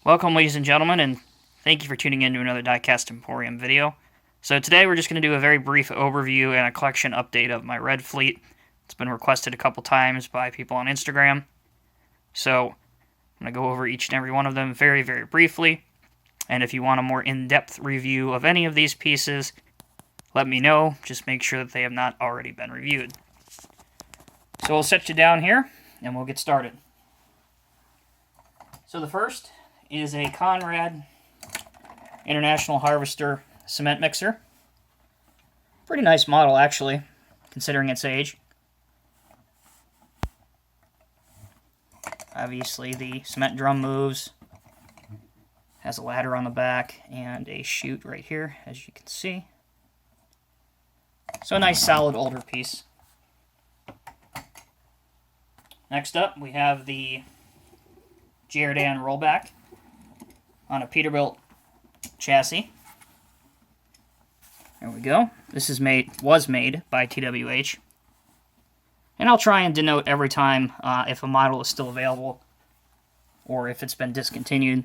Welcome, ladies and gentlemen, and thank you for tuning in to another Diecast Emporium video. So today we're just going to do a very brief overview and a collection update of my red fleet. It's been requested a couple times by people on Instagram. So I'm going to go over each and every one of them very, very briefly. And if you want a more in-depth review of any of these pieces, let me know. Just make sure that they have not already been reviewed. So we'll set you down here, and we'll get started. So the first is a Conrad International Harvester cement mixer. Pretty nice model, actually, considering its age. Obviously, the cement drum moves. Has a ladder on the back and a chute right here, as you can see. So a nice, solid, older piece. Next up, we have the Jordan Rollback on a Peterbilt chassis. There we go. This was made by TWH. And I'll try and denote every time if a model is still available or if it's been discontinued.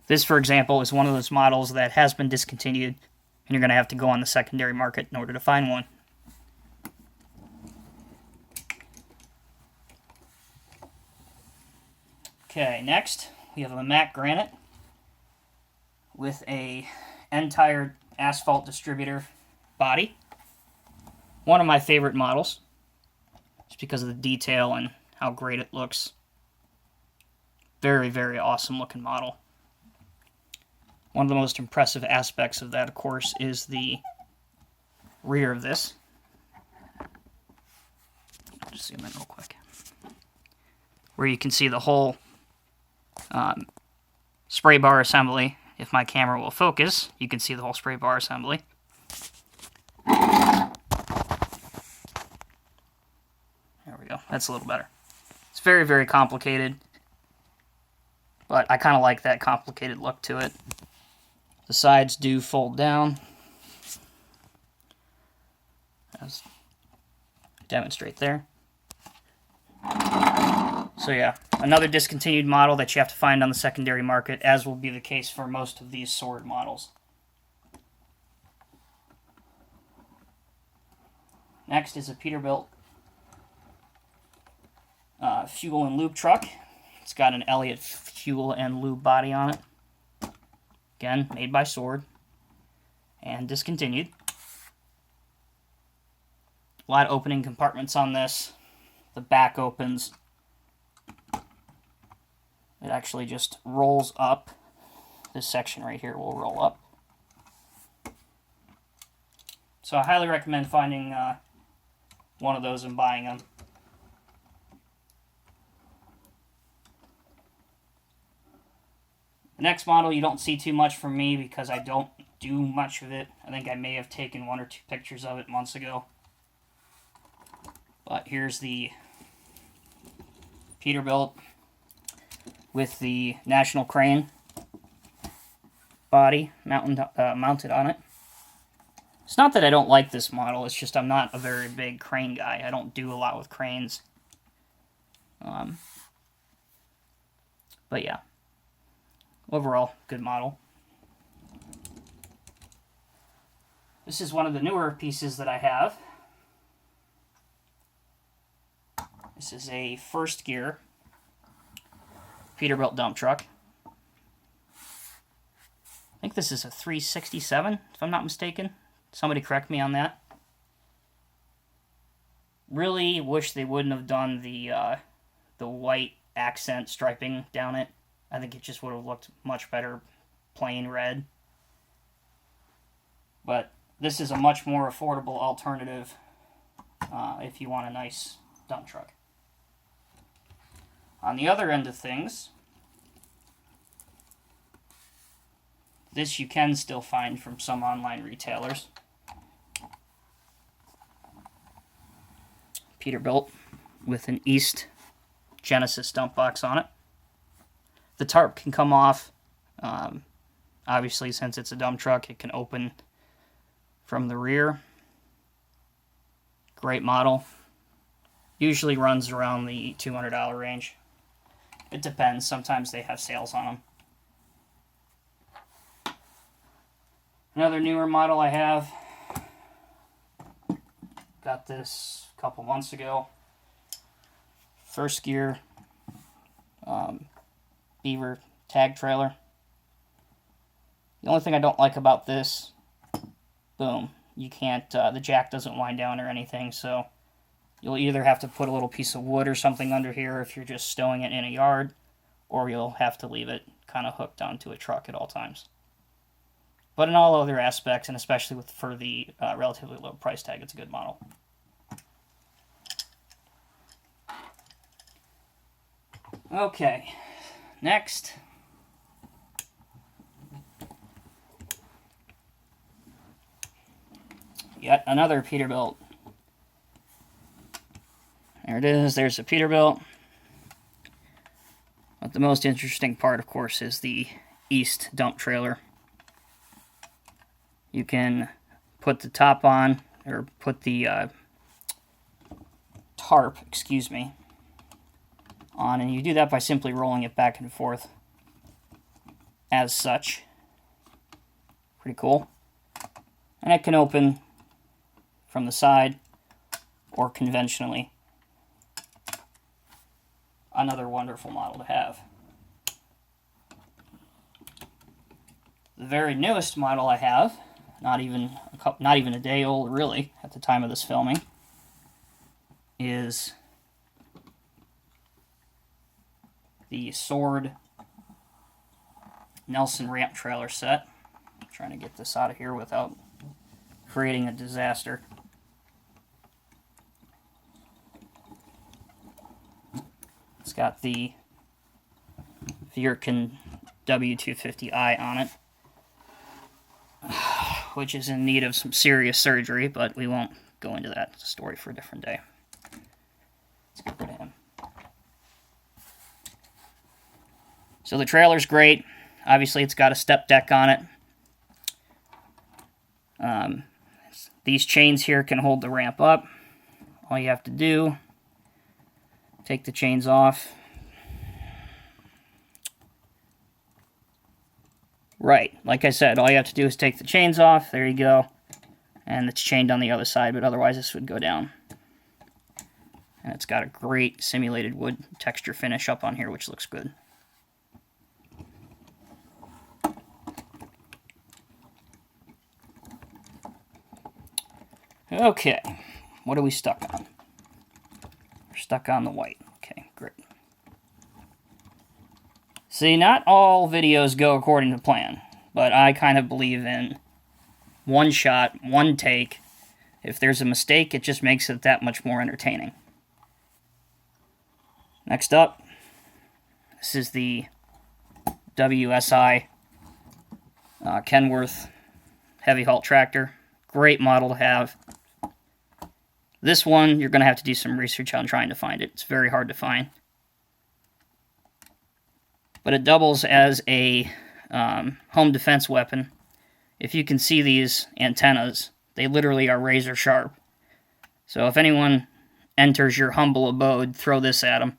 This, for example, is one of those models that has been discontinued, and you're going to have to go on the secondary market in order to find one. Okay, next we have a Mack Granite with a end-tired asphalt distributor body. One of my favorite models, just because of the detail and how great it looks. Very, very awesome looking model. One of the most impressive aspects of that, of course, is the rear of this. Just zoom in real quick. Where you can see the whole spray bar assembly. If my camera will focus, you can see the whole spray bar assembly. There we go. That's a little better. It's very, very complicated, but I kind of like that complicated look to it. The sides do fold down. As demonstrate there. So yeah, another discontinued model that you have to find on the secondary market, as will be the case for most of these sword models. Next is a Peterbilt fuel and lube truck. It's got an Elliott fuel and lube body on it. Again, made by Sword and discontinued. A lot of opening compartments on this. The back opens. It actually just rolls up. This section right here will roll up. So I highly recommend finding one of those and buying them. The next model you don't see too much from me because I don't do much with it. I think I may have taken 1 or 2 pictures of it months ago. But here's the Peterbilt with the National Crane body mounted on it. It's not that I don't like this model, it's just I'm not a very big crane guy. I don't do a lot with cranes. But yeah, overall, good model. This is one of the newer pieces that I have. This is a first gear Peterbilt dump truck. I think this is a 367, if I'm not mistaken. Somebody correct me on that. Really wish they wouldn't have done the white accent striping down it. I think it just would have looked much better plain red. But this is a much more affordable alternative if you want a nice dump truck. On the other end of things, this you can still find from some online retailers. Peterbilt with an East Genesis dump box on it. The tarp can come off. Obviously, since it's a dump truck, it can open from the rear. Great model. Usually runs around the $200 range. It depends. Sometimes they have sales on them. Another newer model I have. Got this a couple months ago. First gear Beaver tag trailer. The only thing I don't like about this, boom, you can't, the jack doesn't wind down or anything, so you'll either have to put a little piece of wood or something under here if you're just stowing it in a yard, or you'll have to leave it kind of hooked onto a truck at all times. But in all other aspects, and especially for the relatively low price tag, it's a good model. Okay, next. Yet another Peterbilt. There it is, there's a Peterbilt. But the most interesting part, of course, is the east dump trailer. You can put the top on, or put the tarp, excuse me, on, and you do that by simply rolling it back and forth as such. Pretty cool. And it can open from the side or conventionally. Another wonderful model to have. The very newest model I have, not even a day old really at the time of this filming, is the Sword Nelson ramp trailer set. I'm trying to get this out of here without creating a disaster. It's got the Ferguson W250i on it, which is in need of some serious surgery, but we won't go into that story for a different day. Let's get rid of him. So the trailer's great. Obviously, it's got a step deck on it. These chains here can hold the ramp up. All you have to do, take the chains off. Right, like I said, all you have to do is take the chains off. There you go. And it's chained on the other side, but otherwise this would go down. And it's got a great simulated wood texture finish up on here, which looks good. Okay, what are we stuck on? We're stuck on the white. Okay, great. See, not all videos go according to plan, but I kind of believe in one shot, one take. If there's a mistake, it just makes it that much more entertaining. Next up, this is the WSI Kenworth heavy haul tractor. Great model to have. This one, you're going to have to do some research on trying to find it. It's very hard to find. But it doubles as a home defense weapon. If you can see these antennas, they literally are razor sharp. So if anyone enters your humble abode, throw this at them.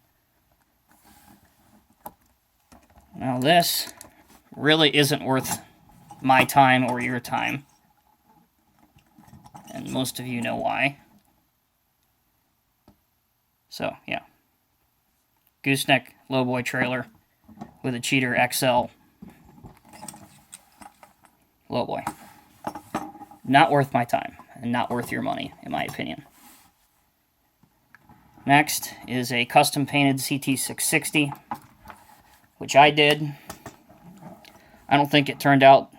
Now this really isn't worth my time or your time. And most of you know why. So, yeah. Gooseneck Lowboy trailer with a Cheater XL Lowboy. Not worth my time, and not worth your money, in my opinion. Next is a custom painted CT660, which I did. I don't think it turned out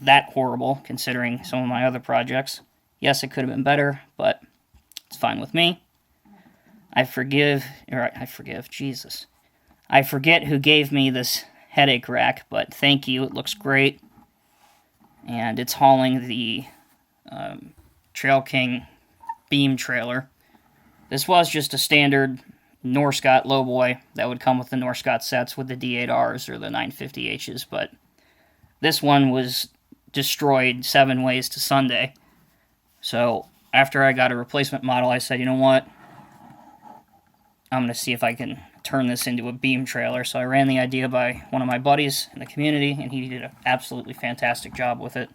that horrible, considering some of my other projects. Yes, it could have been better, but it's fine with me. I forget who gave me this headache rack, but thank you, it looks great. And it's hauling the Trail King beam trailer. This was just a standard Norscot Lowboy that would come with the Norscot sets with the D8Rs or the 950Hs, but this one was destroyed 7 ways to Sunday. So after I got a replacement model, I said, you know what? I'm going to see if I can turn this into a beam trailer. So I ran the idea by one of my buddies in the community, and he did an absolutely fantastic job with it.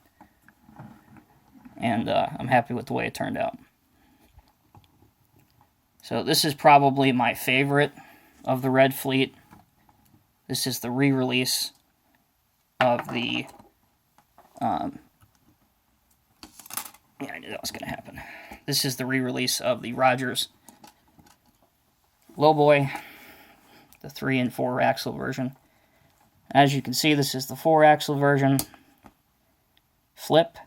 and I'm happy with the way it turned out. So this is probably my favorite of the red fleet. This is the re-release of the, yeah, I knew that was going to happen. This is the re-release of the Rogers Lowboy, the 3 and 4 axle version. As you can see, this is the 4 axle version. Flip.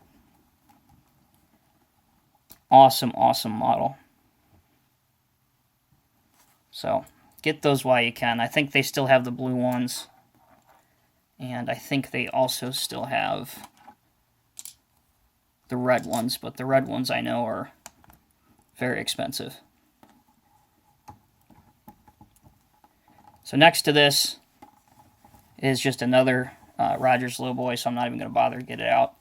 Awesome, awesome model. So, get those while you can. I think they still have the blue ones. And I think they also still have the red ones, but the red ones I know are very expensive. So next to this is just another Rogers Lowboy, so I'm not even going to bother to get it out.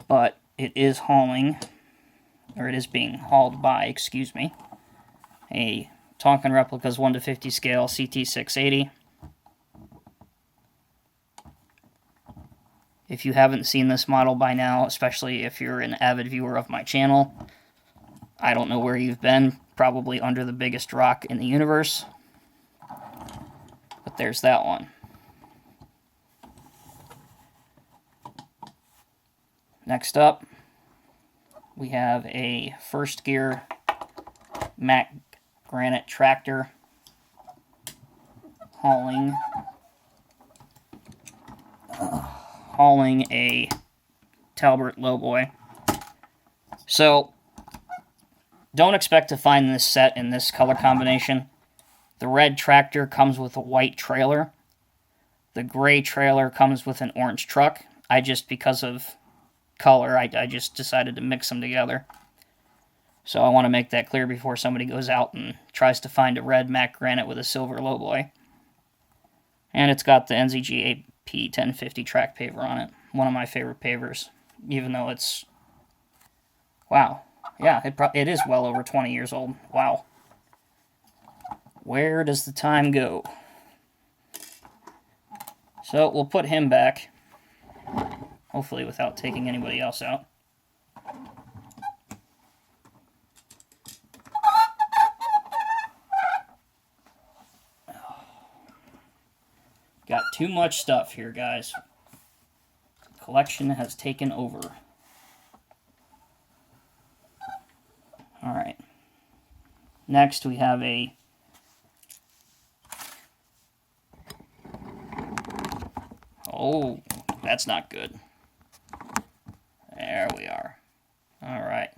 But it is hauling, or it is being hauled by, excuse me, a Tonkin Replicas 1:50 scale CT680. If you haven't seen this model by now, especially if you're an avid viewer of my channel, I don't know where you've been, probably under the biggest rock in the universe. But there's that one. Next up, we have a first gear Mack Granite tractor hauling a Talbert Lowboy. So, don't expect to find this set in this color combination. The red tractor comes with a white trailer. The gray trailer comes with an orange truck. Because of color, I just decided to mix them together. So I want to make that clear before somebody goes out and tries to find a red Mack Granite with a silver Lowboy. And it's got the NZG AP 1050 track paver on it. One of my favorite pavers, even though it's... Wow. Yeah, it is well over 20 years old. Wow. Where does the time go? So we'll put him back. Hopefully without taking anybody else out. Got too much stuff here, guys. The collection has taken over. Alright. Next we have a oh, that's not good. There we are. Alright.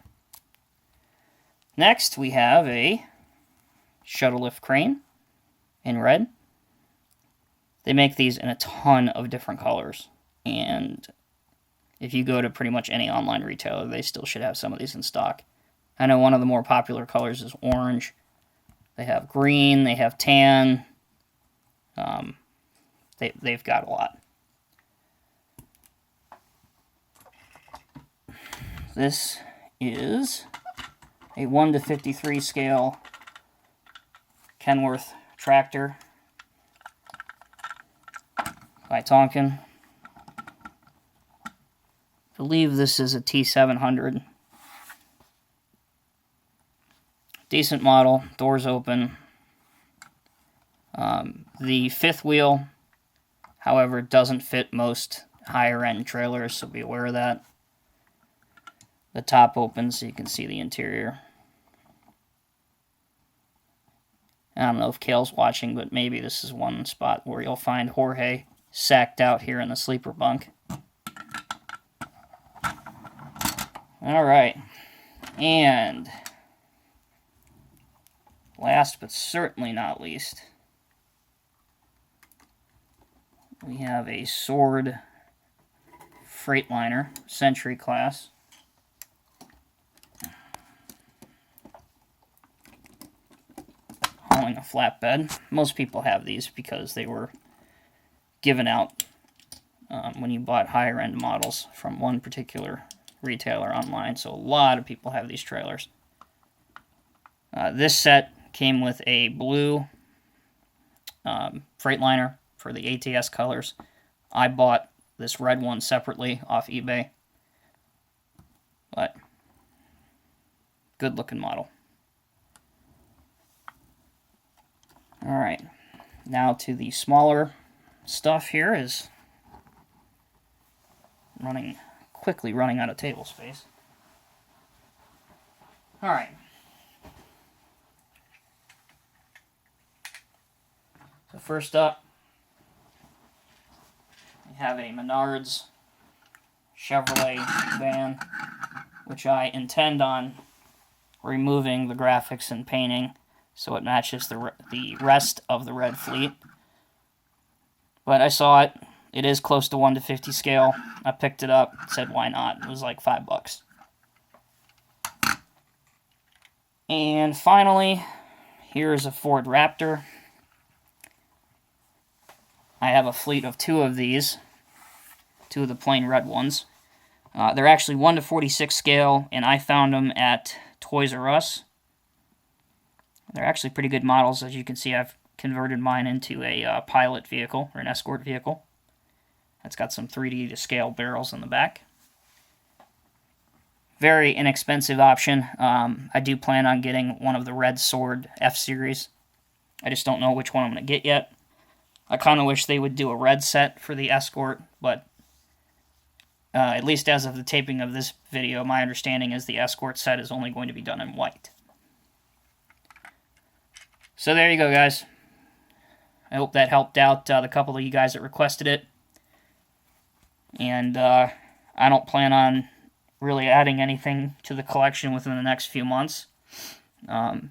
Next we have a shuttle lift crane in red. They make these in a ton of different colors, and if you go to pretty much any online retailer, they still should have some of these in stock. I know one of the more popular colors is orange. They have green, they have tan. They've got a lot. This is a 1:53 scale Kenworth tractor by Tonkin. I believe this is a T700. Decent model, doors open. The fifth wheel, however, doesn't fit most higher end trailers, so be aware of that. The top opens so you can see the interior. I don't know if Kale's watching, but maybe this is one spot where you'll find Jorge sacked out here in the sleeper bunk. Alright. And last but certainly not least, we have a Sword Freightliner Century class. Hauling a flatbed. Most people have these because they were given out when you bought higher end models from one particular retailer online, so a lot of people have these trailers. This set came with a blue Freightliner for the ATS colors. I bought this red one separately off eBay. But good looking model. Alright, now to the smaller stuff here is quickly running out of table space. Alright. So first up, we have a Menards Chevrolet van, which I intend on removing the graphics and painting so it matches the rest of the red fleet. But I saw it. It is close to 1:50 scale. I picked it up, said why not. It was like $5. And finally, here's a Ford Raptor. I have a fleet of 2 of these, 2 of the plain red ones. They're actually 1:46 scale, and I found them at Toys R Us. They're actually pretty good models. As you can see, I've converted mine into a pilot vehicle, or an escort vehicle. It's got some 3D to scale barrels in the back. Very inexpensive option. I do plan on getting one of the Red Sword F-Series. I just don't know which one I'm going to get yet. I kind of wish they would do a red set for the Escort, but at least as of the taping of this video, my understanding is the Escort set is only going to be done in white. So there you go, guys. I hope that helped out the couple of you guys that requested it. And I don't plan on really adding anything to the collection within the next few months. You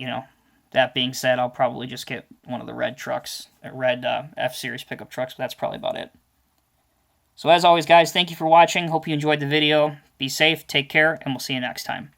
know, that being said, I'll probably just get one of the red trucks, red F-Series pickup trucks, but that's probably about it. So as always, guys, thank you for watching. Hope you enjoyed the video. Be safe, take care, and we'll see you next time.